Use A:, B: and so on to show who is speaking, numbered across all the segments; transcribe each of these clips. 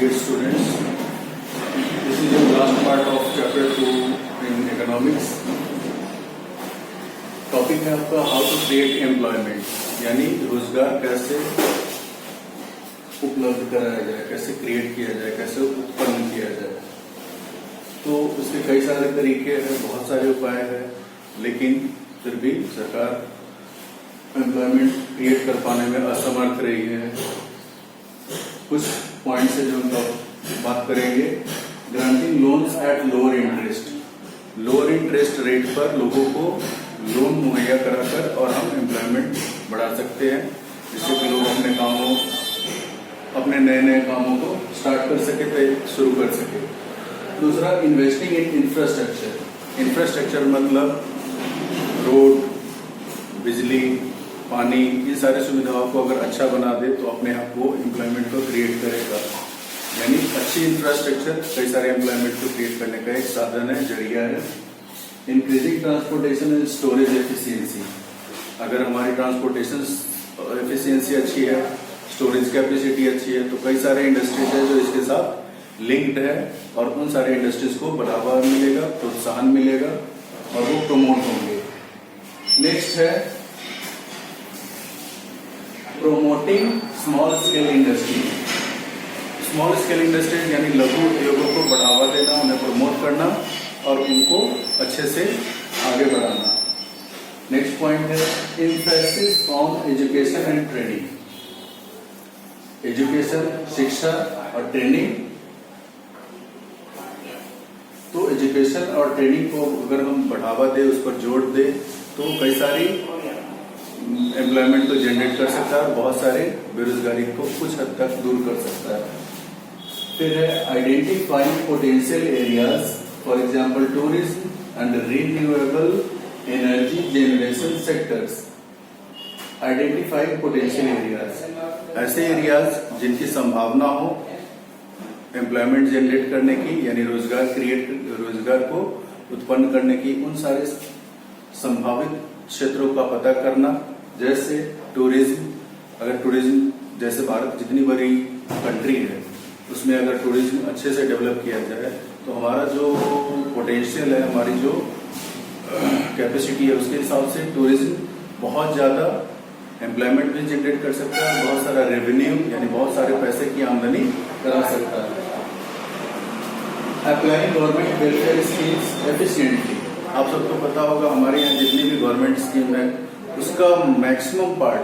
A: dear students, this is the last part of chapter 2 in economics. Topic है आपका how to create employment, यानी रोजगार कैसे उपलब्ध कराया जाए, कैसे क्रिएट किया जाए, कैसे उत्पन्न किया जाए। तो इसके कई सारे तरीके हैं, बहुत सारे उपाय हैं, लेकिन फिर भी सरकार एम्प्लॉयमेंट क्रिएट कर पाने में असमर्थ रही है। कुछ पॉइंट्स है जो हम लोग बात करेंगे। Granting loans at lower interest rate पर लोगों को लोन मुहैया कराकर और हम एम्प्लॉयमेंट बढ़ा सकते हैं, जिससे कि लोग अपने नए कामों को स्टार्ट कर सके, शुरू कर सके। दूसरा, इन्वेस्टिंग इन इंफ्रास्ट्रक्चर मतलब रोड, बिजली, पानी, ये सारी सुविधाओं को अगर अच्छा बना दे तो अपने आप वो एम्प्लॉयमेंट को क्रिएट करेगा। यानी अच्छी इंफ्रास्ट्रक्चर कई सारे एम्प्लॉयमेंट को क्रिएट करने का एक साधन है, जरिया है। Increasing transportation and storage efficiency, अगर हमारी ट्रांसपोर्टेशन एफिशिएंसी अच्छी है, स्टोरेज कैपेसिटी अच्छी है, तो कई सारे इंडस्ट्रीज है जो इसके साथ लिंक्ड है और उन सारे इंडस्ट्रीज को बढ़ावा मिलेगा, प्रोत्साहन मिलेगा और वो प्रमोट होंगे। नेक्स्ट है promoting small scale industry. Small scale industries यानी लघु उद्योगों को बढ़ावा देना, उन्हें प्रमोट करना और उनको अच्छे से आगे बढ़ाना। नेक्स्ट पॉइंट है emphasis on education and training. Education, शिक्षा और ट्रेनिंग। तो एजुकेशन और ट्रेनिंग को अगर हम बढ़ावा दें, उस पर जोर दें, तो कई सारी एम्प्लॉयमेंट तो जनरेट कर सकता है और बहुत सारे बेरोजगारी को कुछ हद तक दूर कर सकता है। फिर है identifying potential areas, for example tourism and renewable energy generation sectors. Identifying potential areas, ऐसे एरियाज जिनकी संभावना हो एम्प्लॉयमेंट जनरेट करने की, यानी रोजगार को उत्पन्न करने की, उन सारे संभावित क्षेत्रों का पता करना। जैसे टूरिज्म, अगर टूरिज्म जैसे भारत जितनी बड़ी कंट्री है, उसमें अगर टूरिज्म अच्छे से डेवलप किया जाए तो हमारा जो पोटेंशियल है, हमारी जो कैपेसिटी है, उसके हिसाब से टूरिज्म बहुत ज्यादा एम्प्लॉयमेंट भी जनरेट कर सकता है, बहुत सारा रेवेन्यू यानी बहुत सारे पैसे की आमदनी करा सकता है। Applying government welfare schemes efficiently. आप सबको पता होगा हमारे यहाँ जितनी भी गवर्नमेंट स्कीम है उसका मैक्सिमम पार्ट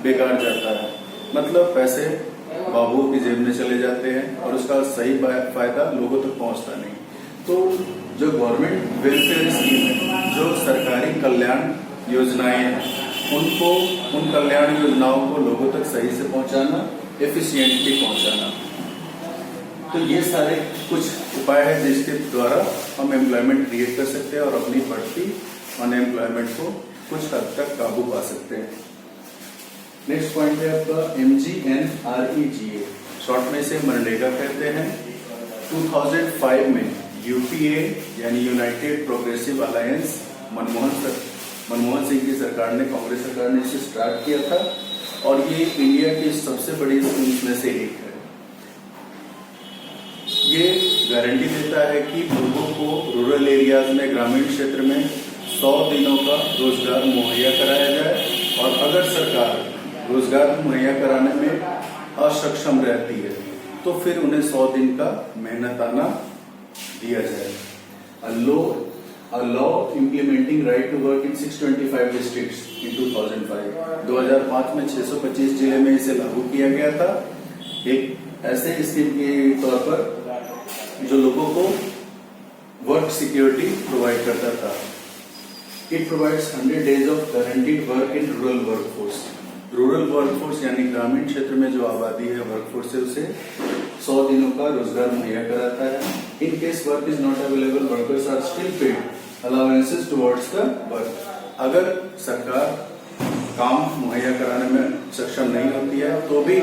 A: बेकार जाता है, मतलब पैसे बाबुओं की जेब में चले जाते हैं और उसका सही फायदा लोगों तक पहुंचता नहीं। तो जो गवर्नमेंट वेलफेयर स्कीम है, जो सरकारी कल्याण योजनाएं हैं, उन कल्याण योजनाओं को लोगों तक सही से पहुंचाना, एफिशिएंटली पहुंचाना। तो ये सारे कुछ उपाय है जिसके द्वारा हम एम्प्लॉयमेंट क्रिएट कर सकते हैं और अपनी बढ़ती अनएम्प्लॉयमेंट को कुछ हद तक काबू पा सकते हैं। नेक्स्ट पॉइंट है आपका MGNREGA, शॉर्ट में इसे मनरेगा कहते हैं। 2005 में UPA यानी United progressive alliance, Manmohan Singh की सरकार ने, कांग्रेस सरकार ने इसे स्टार्ट किया था और ये इंडिया की सबसे बड़ी स्कीम्स में से एक है। ये गारंटी देता है कि लोगों को रूरल एरियाज में, ग्रामीण क्षेत्र में 100 दिनों का रोजगार मुहैया कराया जाए और अगर सरकार रोजगार मुहैया कराने में असक्षम रहती है तो फिर उन्हें 100 दिन का मेहनताना दिया जाए। A law implementing right to work in 625 districts in 2005, 2005 में 625 जिले में इसे लागू किया गया था, एक ऐसे स्कीम के तौर पर जो लोगों को वर्क सिक्योरिटी प्रोवाइड करता था। It provides 100 days of guaranteed work in rural workforce। Rural workforce यानी ग्रामीण क्षेत्र में जो आबादी है वर्कफोर्स है, उसे 100 दिनों का रोजगार मुहैया कराता है। In case work is not available, workers are still paid allowances towards the work. अगर सरकार काम मुहैया कराने में सक्षम नहीं होती है तो भी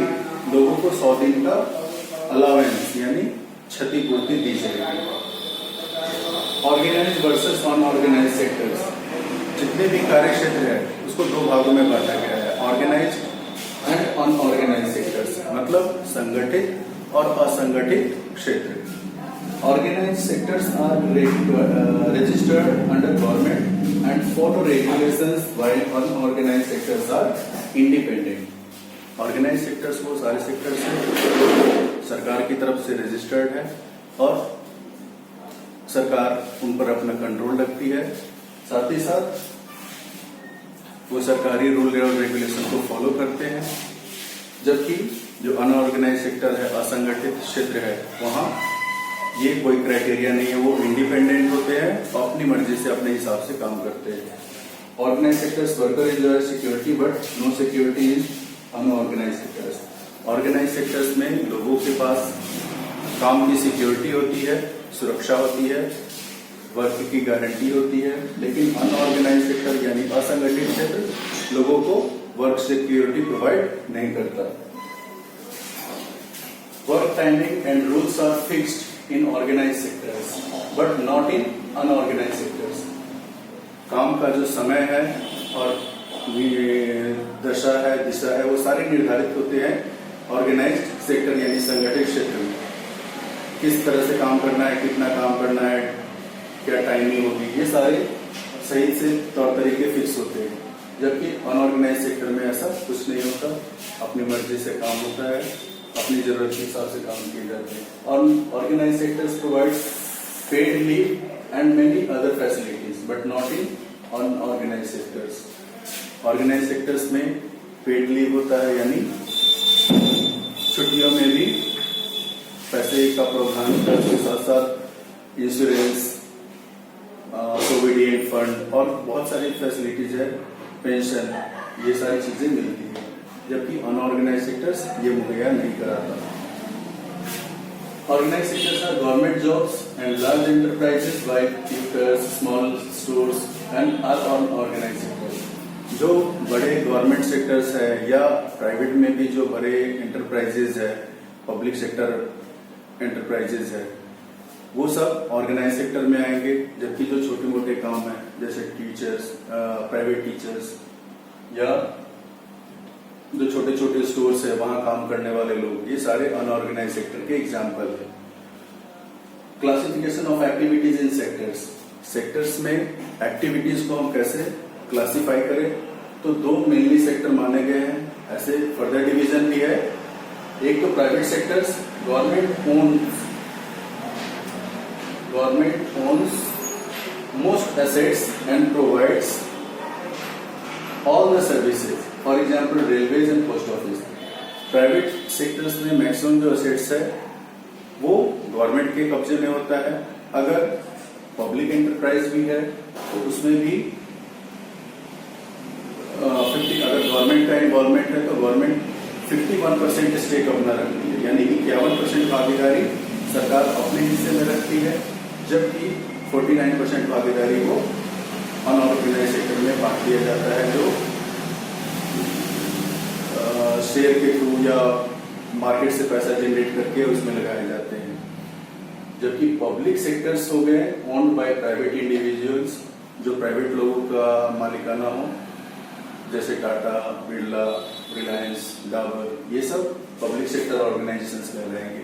A: लोगों को 100 दिन का अलाउंस यानी क्षतिपूर्ति दी जाएगी। ऑर्गेनाइज्ड वर्सेस अनऑर्गेनाइज्ड सेक्टर्स, जितने भी कार्य क्षेत्र है उसको 2 भागों में बांटा गया है, ऑर्गेनाइज्ड एंड अनऑर्गेनाइज्ड सेक्टर्स, मतलब संगठित और असंगठित क्षेत्र। Organized sectors are registered under government and follow regulations, while unorganized sectors are independent. Organized sectors वो सारे सेक्टर्स हैं सरकार की तरफ से रजिस्टर्ड है और सरकार उन पर अपना कंट्रोल रखती है, साथ ही साथ वो सरकारी रूल और रेगुलेशन को फॉलो करते हैं। जबकि जो अनऑर्गेनाइज सेक्टर है, असंगठित क्षेत्र है, वहां ये कोई क्राइटेरिया नहीं है, वो इंडिपेंडेंट होते हैं और अपनी मर्जी से अपने हिसाब से काम करते हैं। Organise sectors worker enjoy security but no security in unorganise sectors. Organise sectors में लोगों के पास काम की सिक्योरिटी होती है, सुरक्षा होती है, वर्क की गारंटी होती है, लेकिन अनऑर्गेनाइज सेक्टर यानी असंगठित क्षेत्र लोगों को वर्क सिक्योरिटी प्रोवाइड नहीं करता। Work timing and rules are fixed in organized sectors but not in unorganized sectors। काम का जो समय है और दशा है, दिशा है, वो सारे निर्धारित होते हैं ऑर्गेनाइज्ड सेक्टर यानी संगठित क्षेत्र में। किस तरह से काम करना है, कितना काम करना है, क्या टाइमिंग होगी, ये सारे सही से तौर तरीके फिक्स होते हैं। जबकि अनऑर्गेनाइज सेक्टर में ऐसा कुछ नहीं होता, अपनी मर्जी से काम होता है, अपनी जरूरत के हिसाब से काम किए जाते हैं। Organized sectors provides paid leave and many other facilities, but not in unorganized sectors। Organized sectors में paid leave होता है, यानी छुट्टियों में भी पैसे का प्रावधान होता है, उसके साथ साथ इंश्योरेंस, प्रोविडेंट फंड और बहुत सारी फैसिलिटीज है, पेंशन, ये सारी चीजें मिलती है। जबकि अनऑर्गेनाइज सेक्टर्स ये मुहैया नहीं कराता। Organise sectors are government jobs and large enterprises like tutors, small stores and are unorganise sectors. जो बड़े गवर्नमेंट सेक्टर्स है या प्राइवेट में भी जो बड़े एंटरप्राइजेज है, पब्लिक सेक्टर एंटरप्राइजेज है, वो सब ऑर्गेनाइज सेक्टर में आएंगे। जबकि जो छोटे मोटे काम है जैसे टीचर्स, प्राइवेट टीचर्स या जो छोटे छोटे स्टोर्स है वहां काम करने वाले लोग, ये सारे अनऑर्गेनाइज सेक्टर के एग्जाम्पल है। Classification of activities in sectors. Sectors में एक्टिविटीज को हम कैसे क्लासिफाई करें, तो दो मेनली सेक्टर माने गए हैं, ऐसे फर्दर डिवीजन भी है। एक तो private sectors, government owns most assets and provides all the services, for example railways and post office. Private sectors में मैक्सिमम जो असेट्स है वो गवर्नमेंट के कब्जे में होता है। अगर पब्लिक एंटरप्राइज भी है तो उसमें भी 50, अगर गवर्नमेंट का इन्वॉल्वमेंट है तो गवर्नमेंट 51% स्टेक अपना रखती है, यानी 51% भागीदारी सरकार अपने हिस्से में रखती है, जबकि 49% भागीदारी को अनऑर्गेनाइज सेक्टर में बांट दिया जाता है, जो शेयर के थ्रू या मार्केट से पैसा जनरेट करके उसमें लगाए जाते हैं। जबकि पब्लिक सेक्टर्स हो गए ओन्ड बाय प्राइवेट इंडिविजुअल्स, जो प्राइवेट लोगों का मालिकाना हो, जैसे टाटा, बिरला, रिलायंस, डाबर, ये सब पब्लिक सेक्टर ऑर्गेनाइजेशंस में रहेंगे।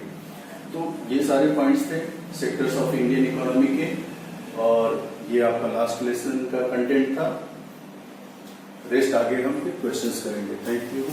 A: तो ये सारे पॉइंट्स थे सेक्टर्स ऑफ इंडियन इकोनॉमी के, और ये आपका लास्ट लेसन का कंटेंट था। रेस्ट आगे हम क्वेश्चंस करेंगे। Thank you.